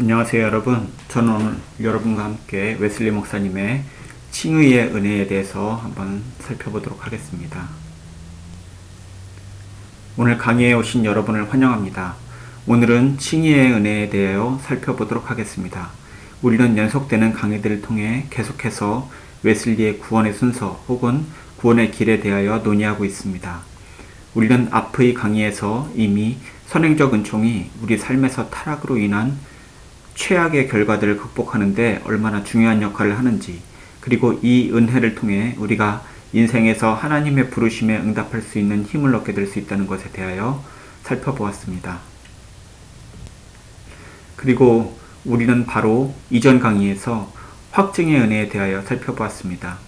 안녕하세요 여러분. 저는 오늘 여러분과 함께 웨슬리 목사님의 칭의의 은혜에 대해서 한번 살펴보도록 하겠습니다. 오늘 강의에 오신 여러분을 환영합니다. 오늘은 칭의의 은혜에 대하여 살펴보도록 하겠습니다. 우리는 연속되는 강의들을 통해 계속해서 웨슬리의 구원의 순서 혹은 구원의 길에 대하여 논의하고 있습니다. 우리는 앞의 강의에서 이미 선행적 은총이 우리 삶에서 타락으로 인한 최악의 결과들을 극복하는데 얼마나 중요한 역할을 하는지, 그리고 이 은혜를 통해 우리가 인생에서 하나님의 부르심에 응답할 수 있는 힘을 얻게 될 수 있다는 것에 대하여 살펴보았습니다. 그리고 우리는 바로 이전 강의에서 확증의 은혜에 대하여 살펴보았습니다.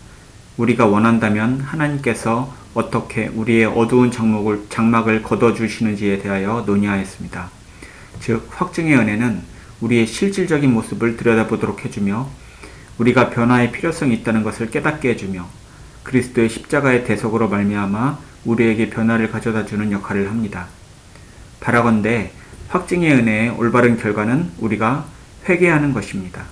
우리가 원한다면 하나님께서 어떻게 우리의 어두운 장막을 걷어주시는지에 대하여 논의하였습니다. 즉, 확증의 은혜는 우리의 실질적인 모습을 들여다보도록 해주며 우리가 변화의 필요성이 있다는 것을 깨닫게 해주며 그리스도의 십자가의 대속으로 말미암아 우리에게 변화를 가져다주는 역할을 합니다. 바라건대 확증의 은혜의 올바른 결과는 우리가 회개하는 것입니다.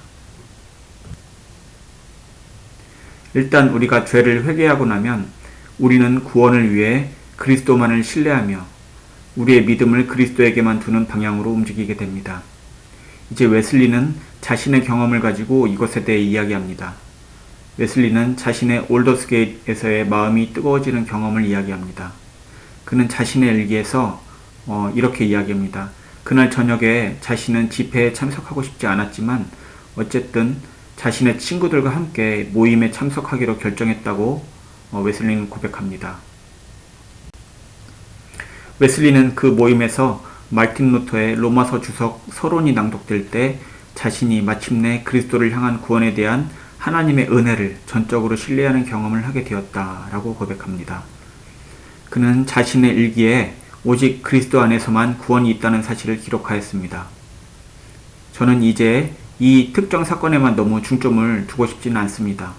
일단 우리가 죄를 회개하고 나면 우리는 구원을 위해 그리스도만을 신뢰하며 우리의 믿음을 그리스도에게만 두는 방향으로 움직이게 됩니다. 이제 웨슬리는 자신의 경험을 가지고 이것에 대해 이야기합니다. 웨슬리는 자신의 올더스게이트에서의 마음이 뜨거워지는 경험을 이야기합니다. 그는 자신의 일기에서 이렇게 이야기합니다. 그날 저녁에 자신은 집회에 참석하고 싶지 않았지만 어쨌든 자신의 친구들과 함께 모임에 참석하기로 결정했다고 웨슬리는 고백합니다. 웨슬리는 그 모임에서 마틴 루터의 로마서 주석 서론이 낭독될 때 자신이 마침내 그리스도를 향한 구원에 대한 하나님의 은혜를 전적으로 신뢰하는 경험을 하게 되었다라고 고백합니다. 그는 자신의 일기에 오직 그리스도 안에서만 구원이 있다는 사실을 기록하였습니다. 저는 이제 이 특정 사건에만 너무 중점을 두고 싶지는 않습니다.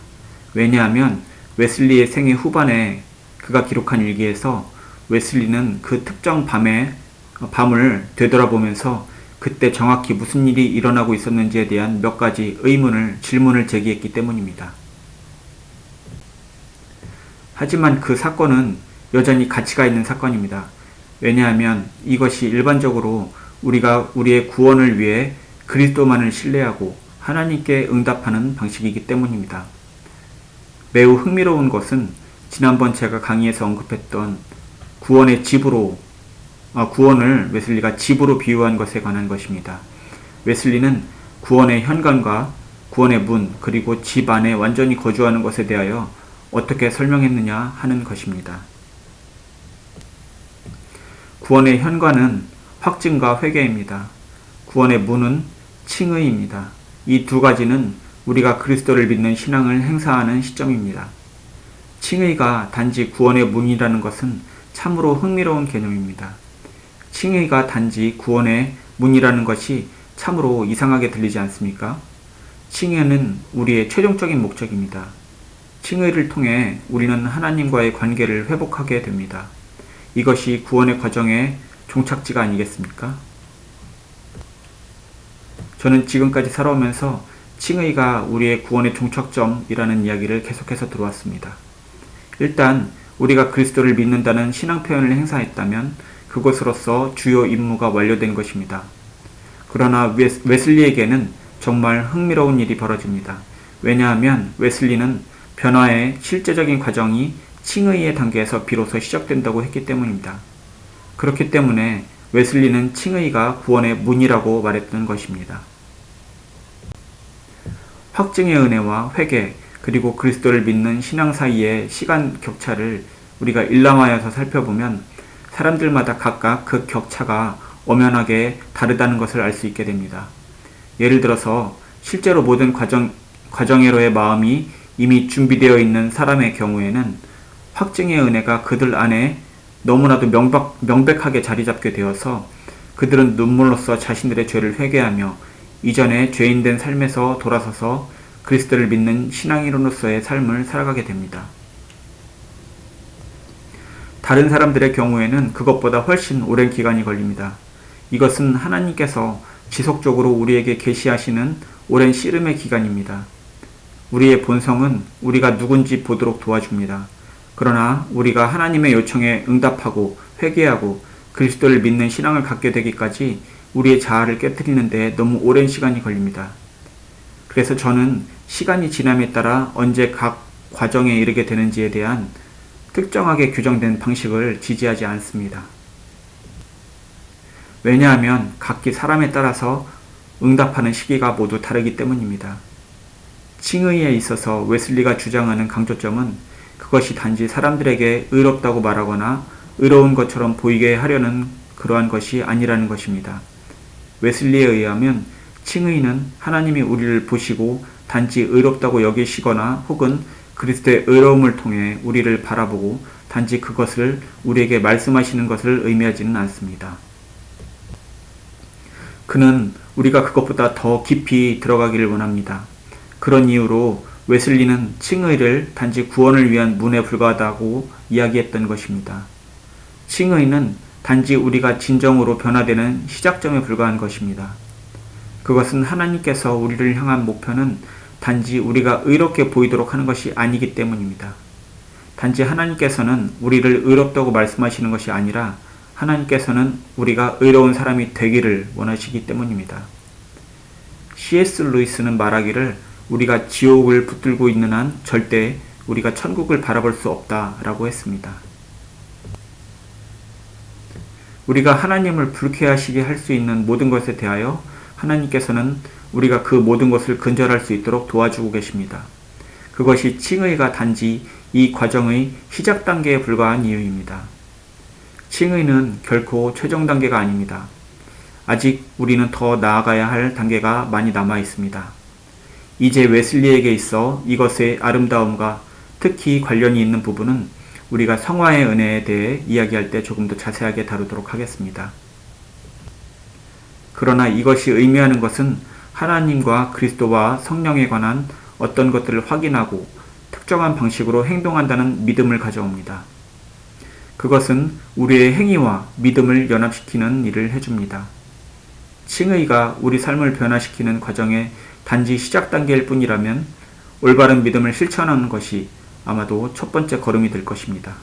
왜냐하면 웨슬리의 생애 후반에 그가 기록한 일기에서 웨슬리는 그 특정 밤을 되돌아보면서 그때 정확히 무슨 일이 일어나고 있었는지에 대한 몇 가지 질문을 제기했기 때문입니다. 하지만 그 사건은 여전히 가치가 있는 사건입니다. 왜냐하면 이것이 일반적으로 우리가 우리의 구원을 위해 그리스도만을 신뢰하고 하나님께 응답하는 방식이기 때문입니다. 매우 흥미로운 것은 지난번 제가 강의에서 언급했던 구원을 웨슬리가 집으로 비유한 것에 관한 것입니다. 웨슬리는 구원의 현관과 구원의 문, 그리고 집 안에 완전히 거주하는 것에 대하여 어떻게 설명했느냐 하는 것입니다. 구원의 현관은 확증과 회개입니다. 구원의 문은 칭의입니다. 이 두 가지는 우리가 그리스도를 믿는 신앙을 행사하는 시점입니다. 칭의가 단지 구원의 문이라는 것은 참으로 흥미로운 개념입니다. 칭의가 단지 구원의 문이라는 것이 참으로 이상하게 들리지 않습니까? 칭의는 우리의 최종적인 목적입니다. 칭의를 통해 우리는 하나님과의 관계를 회복하게 됩니다. 이것이 구원의 과정의 종착지가 아니겠습니까? 저는 지금까지 살아오면서 칭의가 우리의 구원의 종착점이라는 이야기를 계속해서 들어왔습니다. 일단 우리가 그리스도를 믿는다는 신앙 표현을 행사했다면 그것으로서 주요 임무가 완료된 것입니다. 그러나 웨슬리에게는 정말 흥미로운 일이 벌어집니다. 왜냐하면 웨슬리는 변화의 실제적인 과정이 칭의의 단계에서 비로소 시작된다고 했기 때문입니다. 그렇기 때문에 웨슬리는 칭의가 구원의 문이라고 말했던 것입니다. 확증의 은혜와 회개, 그리고 그리스도를 믿는 신앙 사이의 시간 격차를 우리가 일람하여서 살펴보면 사람들마다 각각 그 격차가 엄연하게 다르다는 것을 알 수 있게 됩니다. 예를 들어서 실제로 모든 과정애로의 마음이 이미 준비되어 있는 사람의 경우에는 확증의 은혜가 그들 안에 너무나도 명백하게 자리잡게 되어서 그들은 눈물로써 자신들의 죄를 회개하며 이전에 죄인된 삶에서 돌아서서 그리스도를 믿는 신앙인으로서의 삶을 살아가게 됩니다. 다른 사람들의 경우에는 그것보다 훨씬 오랜 기간이 걸립니다. 이것은 하나님께서 지속적으로 우리에게 계시하시는 오랜 씨름의 기간입니다. 우리의 본성은 우리가 누군지 보도록 도와줍니다. 그러나 우리가 하나님의 요청에 응답하고 회개하고 그리스도를 믿는 신앙을 갖게 되기까지 우리의 자아를 깨트리는 데 너무 오랜 시간이 걸립니다. 그래서 저는 시간이 지남에 따라 언제 각 과정에 이르게 되는지에 대한 특정하게 규정된 방식을 지지하지 않습니다. 왜냐하면 각기 사람에 따라서 응답하는 시기가 모두 다르기 때문입니다. 칭의에 있어서 웨슬리가 주장하는 강조점은 그것이 단지 사람들에게 의롭다고 말하거나 의로운 것처럼 보이게 하려는 그러한 것이 아니라는 것입니다. 웨슬리에 의하면 칭의는 하나님이 우리를 보시고 단지 의롭다고 여기시거나 혹은 그리스도의 의로움을 통해 우리를 바라보고 단지 그것을 우리에게 말씀하시는 것을 의미하지는 않습니다. 그는 우리가 그것보다 더 깊이 들어가기를 원합니다. 그런 이유로 웨슬리는 칭의를 단지 구원을 위한 문에 불과하다고 이야기했던 것입니다. 칭의는 단지 우리가 진정으로 변화되는 시작점에 불과한 것입니다. 그것은 하나님께서 우리를 향한 목표는 단지 우리가 의롭게 보이도록 하는 것이 아니기 때문입니다. 단지 하나님께서는 우리를 의롭다고 말씀하시는 것이 아니라 하나님께서는 우리가 의로운 사람이 되기를 원하시기 때문입니다. C.S. 루이스는 말하기를 우리가 지옥을 붙들고 있는 한 절대 우리가 천국을 바라볼 수 없다라고 했습니다. 우리가 하나님을 불쾌하시게 할 수 있는 모든 것에 대하여 하나님께서는 우리가 그 모든 것을 근절할 수 있도록 도와주고 계십니다. 그것이 칭의가 단지 이 과정의 시작 단계에 불과한 이유입니다. 칭의는 결코 최종 단계가 아닙니다. 아직 우리는 더 나아가야 할 단계가 많이 남아 있습니다. 이제 웨슬리에게 있어 이것의 아름다움과 특히 관련이 있는 부분은 우리가 성화의 은혜에 대해 이야기할 때 조금 더 자세하게 다루도록 하겠습니다. 그러나 이것이 의미하는 것은 하나님과 그리스도와 성령에 관한 어떤 것들을 확인하고 특정한 방식으로 행동한다는 믿음을 가져옵니다. 그것은 우리의 행위와 믿음을 연합시키는 일을 해줍니다. 칭의가 우리 삶을 변화시키는 과정의 단지 시작 단계일 뿐이라면 올바른 믿음을 실천하는 것이 아마도 첫 번째 걸음이 될 것입니다.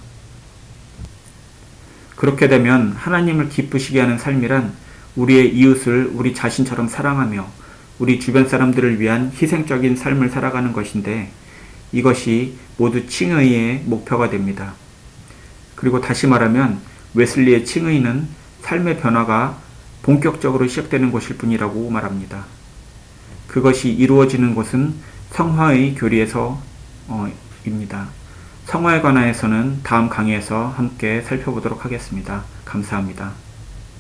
그렇게 되면 하나님을 기쁘시게 하는 삶이란 우리의 이웃을 우리 자신처럼 사랑하며 우리 주변 사람들을 위한 희생적인 삶을 살아가는 것인데 이것이 모두 칭의의 목표가 됩니다. 그리고 다시 말하면 웨슬리의 칭의는 삶의 변화가 본격적으로 시작되는 것일 뿐이라고 말합니다. 그것이 이루어지는 곳은 성화의 교리에서 입니다. 성화에 관하여서는 다음 강의에서 함께 살펴보도록 하겠습니다. 감사합니다.